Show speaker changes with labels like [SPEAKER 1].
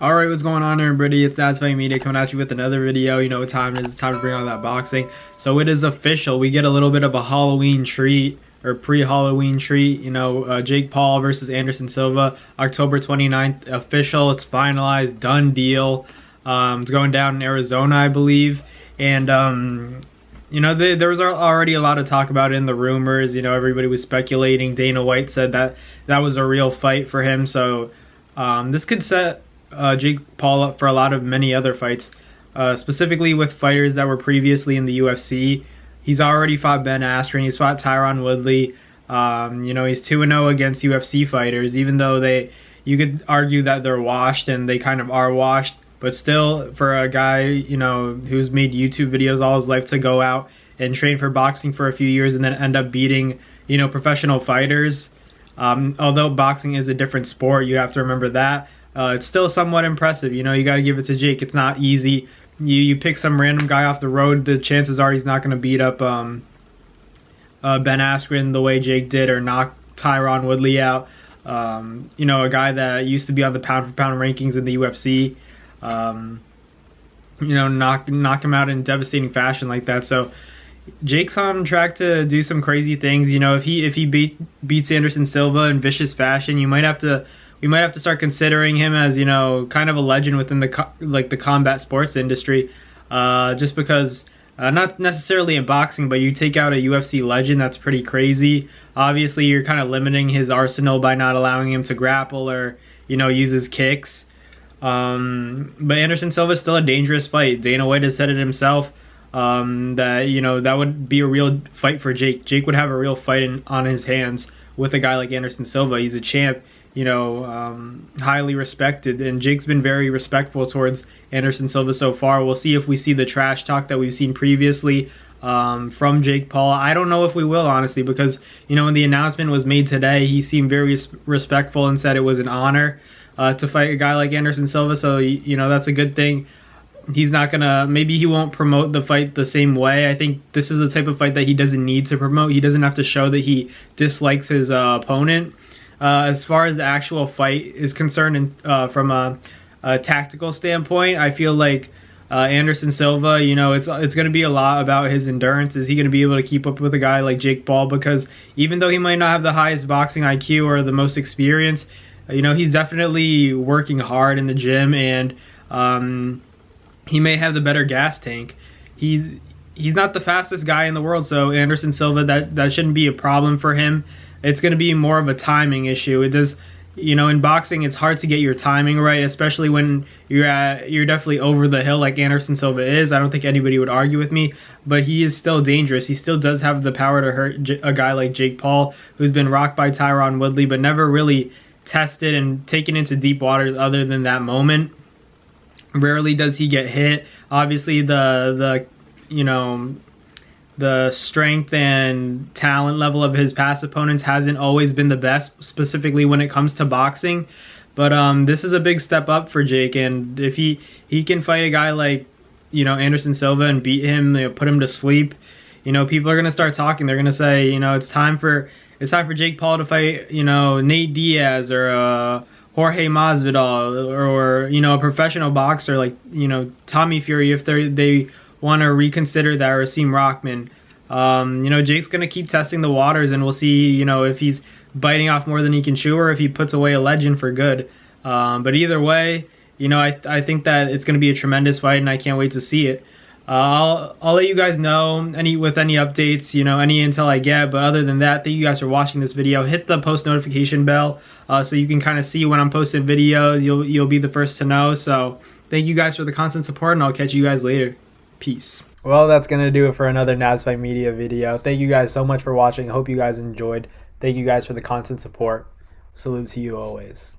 [SPEAKER 1] Alright, what's going on everybody? It's DAYYY Media coming at you with another video. You know what time it is. It's time to bring on that boxing. So it is official. We get a little bit of a Halloween treat, or pre-Halloween treat. You know, Jake Paul versus Anderson Silva, October 29th. Official. It's finalized. Done deal. It's going down in Arizona, I believe. And, you know, there was already a lot of talk about it in the rumors. You know, everybody was speculating. Dana White said that was a real fight for him. So this could set Jake Paul up for many other fights, specifically with fighters that were previously in the UFC. He's already fought Ben Askren. He's fought Tyron Woodley. You know, he's 2-0 against UFC fighters, even though you could argue that they're washed, and they kind of are washed. But still, for a guy, you know, who's made YouTube videos all his life to go out and train for boxing for a few years and then end up beating, you know, professional fighters. Although boxing is a different sport, you have to remember that. It's still somewhat impressive. You know, you got to give it to Jake. It's not easy. You pick some random guy off the road, the chances are he's not going to beat up Ben Askren the way Jake did, or knock Tyron Woodley out. You know, a guy that used to be on the pound-for-pound rankings in the UFC. You know, knock him out in devastating fashion like that. So Jake's on track to do some crazy things. You know, if he beats Anderson Silva in vicious fashion, we might have to start considering him as, you know, kind of a legend within the combat sports industry. Just because, not necessarily in boxing, but you take out a UFC legend, that's pretty crazy. Obviously, you're kind of limiting his arsenal by not allowing him to grapple or, you know, use his kicks. But Anderson Silva is still a dangerous fight. Dana White has said it himself, that, you know, that would be a real fight for Jake. Jake would have a real fight on his hands with a guy like Anderson Silva. He's a champ, you know, highly respected, and Jake's been very respectful towards Anderson Silva so far. We'll see if we see the trash talk that we've seen previously from Jake Paul. I don't know if we will, honestly, because, you know, when the announcement was made today, he seemed very respectful and said it was an honor to fight a guy like Anderson Silva. So, you know, that's a good thing. He's not gonna, maybe he won't promote the fight the same way. I think this is the type of fight that he doesn't need to promote. He doesn't have to show that he dislikes his opponent. As far as the actual fight is concerned, and from a tactical standpoint, I feel like Anderson Silva, you know, it's going to be a lot about his endurance. Is he going to be able to keep up with a guy like Jake Paul? Because even though he might not have the highest boxing IQ or the most experience, you know, he's definitely working hard in the gym, and he may have the better gas tank. He's not the fastest guy in the world, so Anderson Silva, that shouldn't be a problem for him. It's going to be more of a timing issue. It does, you know, in boxing, it's hard to get your timing right, especially when you're definitely over the hill like Anderson Silva is. I don't think anybody would argue with me, but he is still dangerous. He still does have the power to hurt a guy like Jake Paul, who's been rocked by Tyron Woodley, but never really tested and taken into deep waters other than that moment. Rarely does he get hit. Obviously, the you know, the strength and talent level of his past opponents hasn't always been the best, specifically when it comes to boxing. But this is a big step up for Jake, and if he can fight a guy like, you know, Anderson Silva and beat him, you know, put him to sleep, you know, people are gonna start talking. They're gonna say, you know, it's time for Jake Paul to fight, you know, Nate Diaz or Jorge Masvidal, or you know, a professional boxer like, you know, Tommy Fury, if they want to reconsider that, or Asim Rockman. You know, Jake's going to keep testing the waters, and we'll see, you know, if he's biting off more than he can chew, or if he puts away a legend for good. But either way, you know, I think that it's going to be a tremendous fight, and I can't wait to see it. I'll let you guys know with any updates, you know, any intel I get. But other than that, thank you guys for watching this video. Hit the post notification bell so you can kind of see when I'm posting videos. You'll be the first to know. So thank you guys for the constant support, and I'll catch you guys later. Peace. Well, that's going to do it for another DAYYY Media video. Thank you guys so much for watching. I hope you guys enjoyed. Thank you guys for the constant support. Salute to you always.